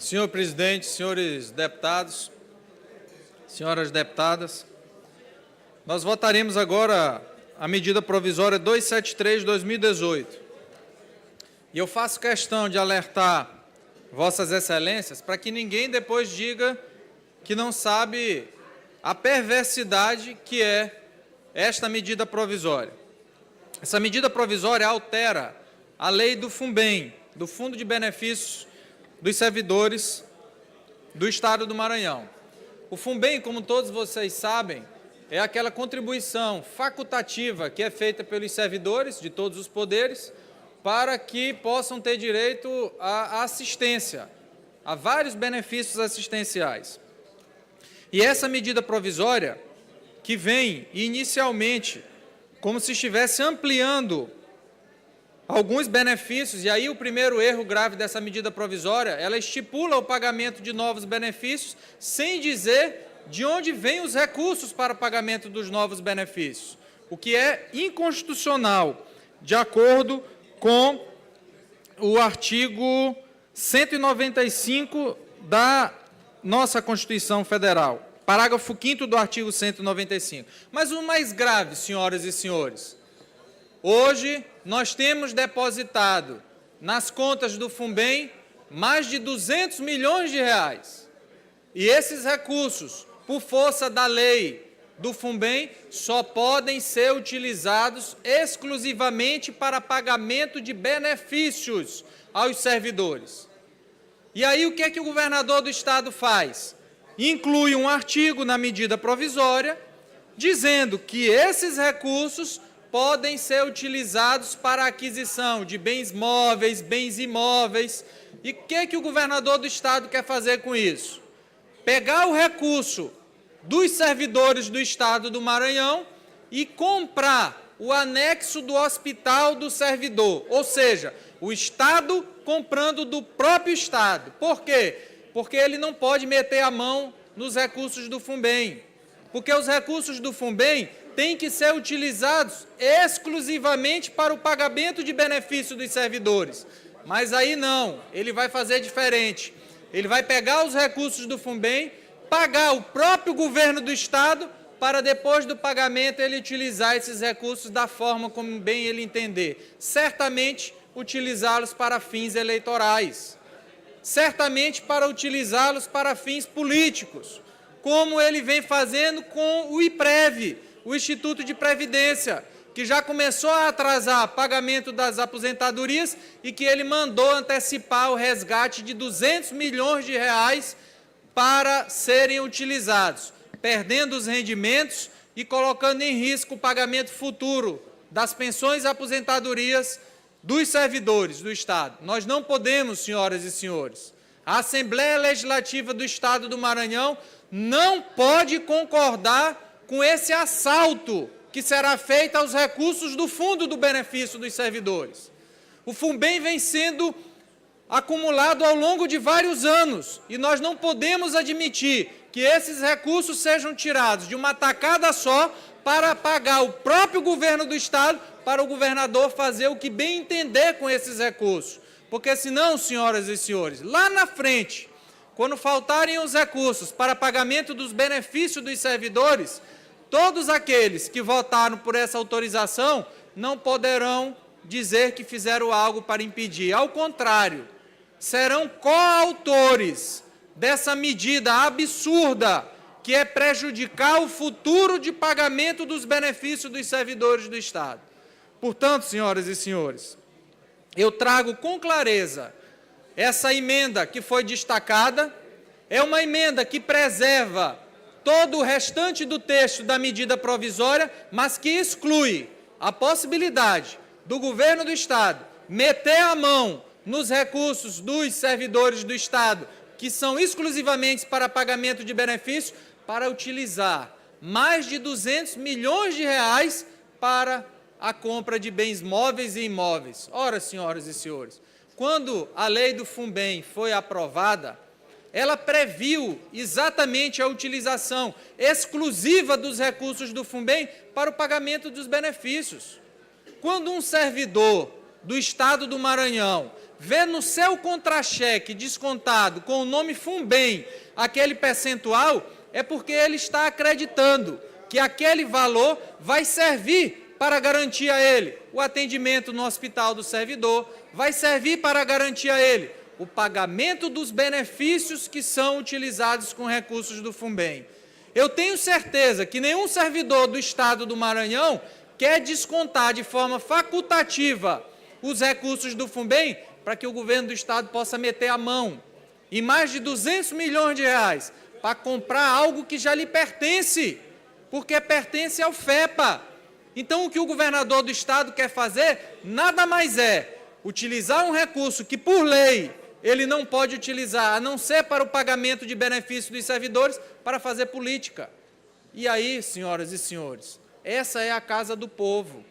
Senhor presidente, senhores deputados, senhoras deputadas, nós votaremos agora a medida provisória 273/2018. E eu faço questão de alertar Vossas Excelências para que ninguém depois diga que não sabe a perversidade que é esta medida provisória. Essa medida provisória altera a lei do FUNBEM, do Fundo de Benefícios dos Servidores do Estado do Maranhão. O FUNBEM, como todos vocês sabem, é aquela contribuição facultativa que é feita pelos servidores de todos os poderes para que possam ter direito à assistência, a vários benefícios assistenciais. E essa medida provisória, que vem inicialmente como se estivesse ampliando alguns benefícios, e aí o primeiro erro grave dessa medida provisória, ela estipula o pagamento de novos benefícios sem dizer de onde vêm os recursos para o pagamento dos novos benefícios, o que é inconstitucional, de acordo com o artigo 195 da nossa Constituição Federal, parágrafo 5º do artigo 195. Mas o mais grave, senhoras e senhores, hoje nós temos depositado nas contas do FUNBEM mais de 200 milhões de reais. E esses recursos, por força da lei do FUNBEM, só podem ser utilizados exclusivamente para pagamento de benefícios aos servidores. E aí o que é que o governador do Estado faz? Inclui um artigo na medida provisória dizendo que esses recursos podem ser utilizados para a aquisição de bens móveis, bens imóveis. E o que é que o governador do Estado quer fazer com isso? Pegar o recurso dos servidores do Estado do Maranhão e comprar o anexo do hospital do servidor, ou seja, o Estado comprando do próprio Estado. Por quê? Porque ele não pode meter a mão nos recursos do FUNBEM, porque os recursos do FUNBEM têm que ser utilizados exclusivamente para o pagamento de benefício dos servidores. Mas aí não, ele vai fazer diferente. Ele vai pegar os recursos do FUNBEM, pagar o próprio governo do Estado, para depois do pagamento ele utilizar esses recursos da forma como bem ele entender. Certamente utilizá-los para fins eleitorais. Certamente para utilizá-los para fins políticos, como ele vem fazendo com o IPREV, o Instituto de Previdência, que já começou a atrasar pagamento das aposentadorias e que ele mandou antecipar o resgate de 200 milhões de reais para serem utilizados, perdendo os rendimentos e colocando em risco o pagamento futuro das pensões e aposentadorias dos servidores do Estado. Nós não podemos, senhoras e senhores, a Assembleia Legislativa do Estado do Maranhão não pode concordar com esse assalto que será feito aos recursos do Fundo do Benefício dos Servidores. O FUNBEM vem sendo acumulado ao longo de vários anos e nós não podemos admitir que esses recursos sejam tirados de uma tacada só para pagar o próprio governo do Estado, para o governador fazer o que bem entender com esses recursos. Porque senão, senhoras e senhores, lá na frente, quando faltarem os recursos para pagamento dos benefícios dos servidores, todos aqueles que votaram por essa autorização não poderão dizer que fizeram algo para impedir. Ao contrário, serão coautores dessa medida absurda que é prejudicar o futuro de pagamento dos benefícios dos servidores do Estado. Portanto, senhoras e senhores, eu trago com clareza essa emenda que foi destacada, é uma emenda que preserva todo o restante do texto da medida provisória, mas que exclui a possibilidade do governo do Estado meter a mão nos recursos dos servidores do Estado, que são exclusivamente para pagamento de benefícios, para utilizar mais de 200 milhões de reais para a compra de bens móveis e imóveis. Ora, senhoras e senhores, quando a lei do FUNBEM foi aprovada, ela previu exatamente a utilização exclusiva dos recursos do FUNBEM para o pagamento dos benefícios. Quando um servidor do Estado do Maranhão vê no seu contra-cheque descontado com o nome FUNBEM aquele percentual, é porque ele está acreditando que aquele valor vai servir para garantir a ele o atendimento no hospital do servidor, vai servir para garantir a ele o pagamento dos benefícios que são utilizados com recursos do FUNBEM. Eu tenho certeza que nenhum servidor do Estado do Maranhão quer descontar de forma facultativa os recursos do FUNBEM para que o governo do Estado possa meter a mão em mais de 200 milhões de reais para comprar algo que já lhe pertence, porque pertence ao FEPA. Então, o que o governador do Estado quer fazer nada mais é utilizar um recurso que, por lei, ele não pode utilizar, a não ser para o pagamento de benefícios dos servidores, para fazer política. E aí, senhoras e senhores, essa é a casa do povo.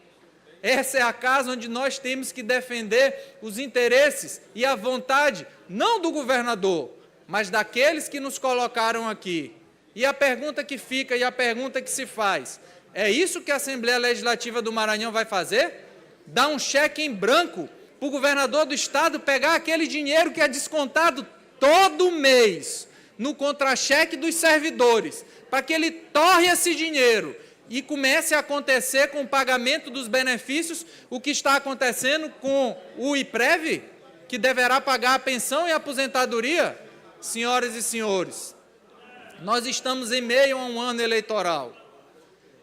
Essa é a casa onde nós temos que defender os interesses e a vontade, não do governador, mas daqueles que nos colocaram aqui. E a pergunta que fica e a pergunta que se faz, é isso que a Assembleia Legislativa do Maranhão vai fazer? Dar um cheque em branco para o governador do Estado pegar aquele dinheiro que é descontado todo mês no contra-cheque dos servidores, para que ele torre esse dinheiro e comece a acontecer com o pagamento dos benefícios o que está acontecendo com o IPREV, que deverá pagar a pensão e a aposentadoria? Senhoras e senhores, nós estamos em meio a um ano eleitoral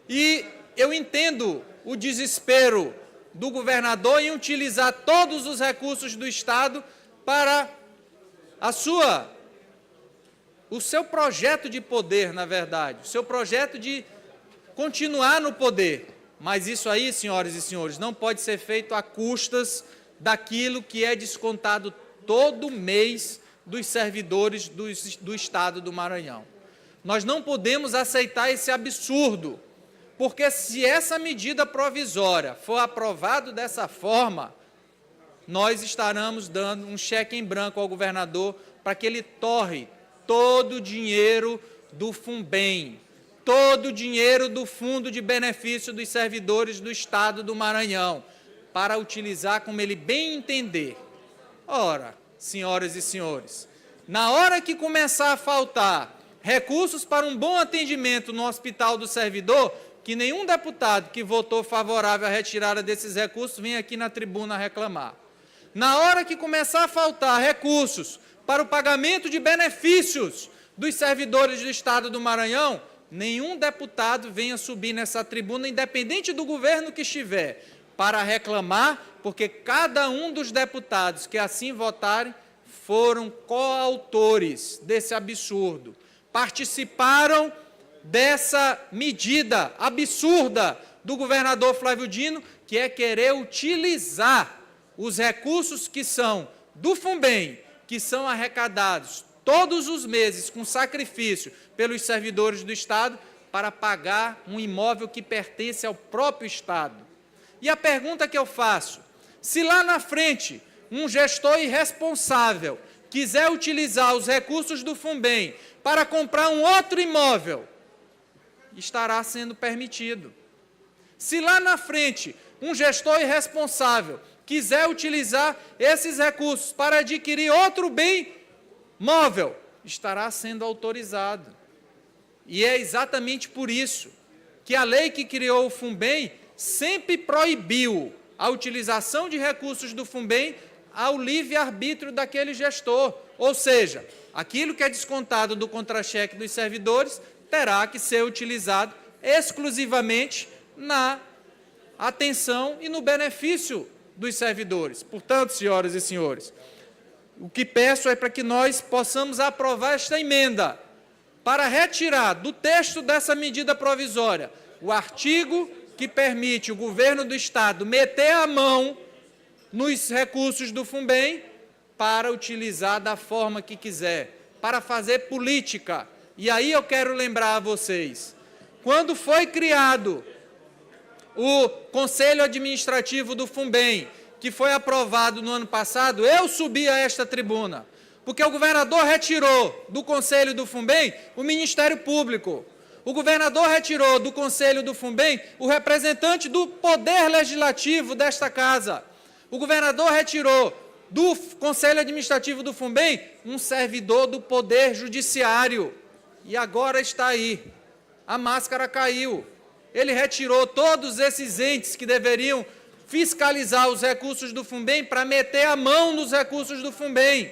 e eu entendo o desespero do governador em utilizar todos os recursos do Estado para o seu projeto de poder, na verdade, o seu projeto de continuar no poder. Mas isso aí, senhoras e senhores, não pode ser feito a custas daquilo que é descontado todo mês dos servidores do Estado do Maranhão. Nós não podemos aceitar esse absurdo, porque se essa medida provisória for aprovada dessa forma, nós estaremos dando um cheque em branco ao governador para que ele torre todo o dinheiro do FUNBEM, todo o dinheiro do Fundo de Benefício dos Servidores do Estado do Maranhão, para utilizar como ele bem entender. Ora, senhoras e senhores, na hora que começar a faltar recursos para um bom atendimento no Hospital do Servidor, que nenhum deputado que votou favorável à retirada desses recursos venha aqui na tribuna reclamar. Na hora que começar a faltar recursos para o pagamento de benefícios dos servidores do Estado do Maranhão, nenhum deputado venha subir nessa tribuna, independente do governo que estiver, para reclamar, porque cada um dos deputados que assim votarem foram coautores desse absurdo, participaram dessa medida absurda do governador Flávio Dino, que é querer utilizar os recursos que são do FUNBEM, que são arrecadados todos os meses com sacrifício pelos servidores do Estado, para pagar um imóvel que pertence ao próprio Estado. E a pergunta que eu faço, se lá na frente um gestor irresponsável quiser utilizar os recursos do FUNBEM para comprar um outro imóvel, estará sendo permitido. Se lá na frente um gestor irresponsável quiser utilizar esses recursos para adquirir outro bem móvel, estará sendo autorizado. E é exatamente por isso que a lei que criou o FUNBEM sempre proibiu a utilização de recursos do FUNBEM ao livre-arbítrio daquele gestor. Ou seja, aquilo que é descontado do contra-cheque dos servidores terá que ser utilizado exclusivamente na atenção e no benefício dos servidores. Portanto, senhoras e senhores, o que peço é para que nós possamos aprovar esta emenda para retirar do texto dessa medida provisória o artigo que permite o governo do Estado meter a mão nos recursos do FUNBEM para utilizar da forma que quiser, para fazer política. E aí eu quero lembrar a vocês, quando foi criado o Conselho Administrativo do FUNBEM, que foi aprovado no ano passado, eu subi a esta tribuna, porque o governador retirou do Conselho do FUNBEM o Ministério Público. O governador retirou do Conselho do FUNBEM o representante do Poder Legislativo desta casa. O governador retirou do Conselho Administrativo do FUNBEM, um servidor do Poder Judiciário. E agora está aí. A máscara caiu. Ele retirou todos esses entes que deveriam fiscalizar os recursos do FUNBEM para meter a mão nos recursos do FUNBEM.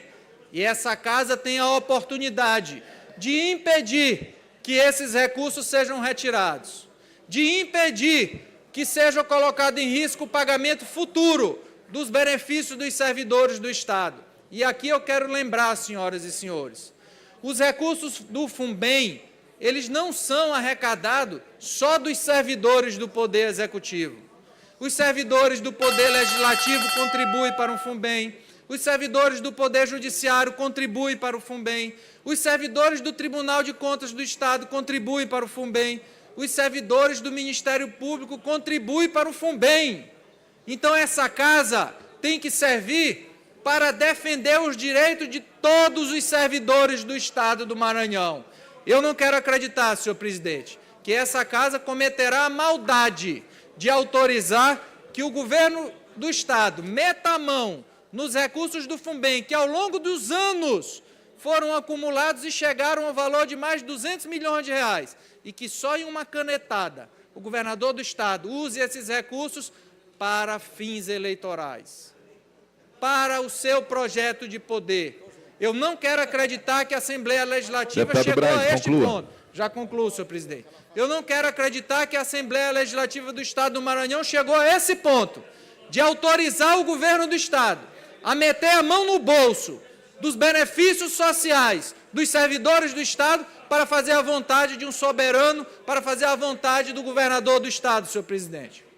E essa casa tem a oportunidade de impedir que esses recursos sejam retirados, de impedir que seja colocado em risco o pagamento futuro dos benefícios dos servidores do Estado. E aqui eu quero lembrar, senhoras e senhores, os recursos do FUNBEM, eles não são arrecadados só dos servidores do Poder Executivo. Os servidores do Poder Legislativo contribuem para o FUNBEM, os servidores do Poder Judiciário contribuem para o FUNBEM, os servidores do Tribunal de Contas do Estado contribuem para o FUNBEM, os servidores do Ministério Público contribuem para o FUNBEM. Então, essa casa tem que servir para defender os direitos de todos os servidores do Estado do Maranhão. Eu não quero acreditar, senhor presidente, que essa casa cometerá a maldade de autorizar que o governo do Estado meta a mão nos recursos do FUNBEM, que ao longo dos anos foram acumulados e chegaram ao valor de mais de 200 milhões de reais, e que só em uma canetada o governador do Estado use esses recursos para fins eleitorais, para o seu projeto de poder. Eu não quero acreditar que a Assembleia Legislativa chegou a este ponto. Já concluo, senhor presidente. Eu não quero acreditar que a Assembleia Legislativa do Estado do Maranhão chegou a esse ponto, de autorizar o governo do Estado a meter a mão no bolso dos benefícios sociais dos servidores do Estado para fazer a vontade de um soberano, para fazer a vontade do governador do Estado, senhor presidente.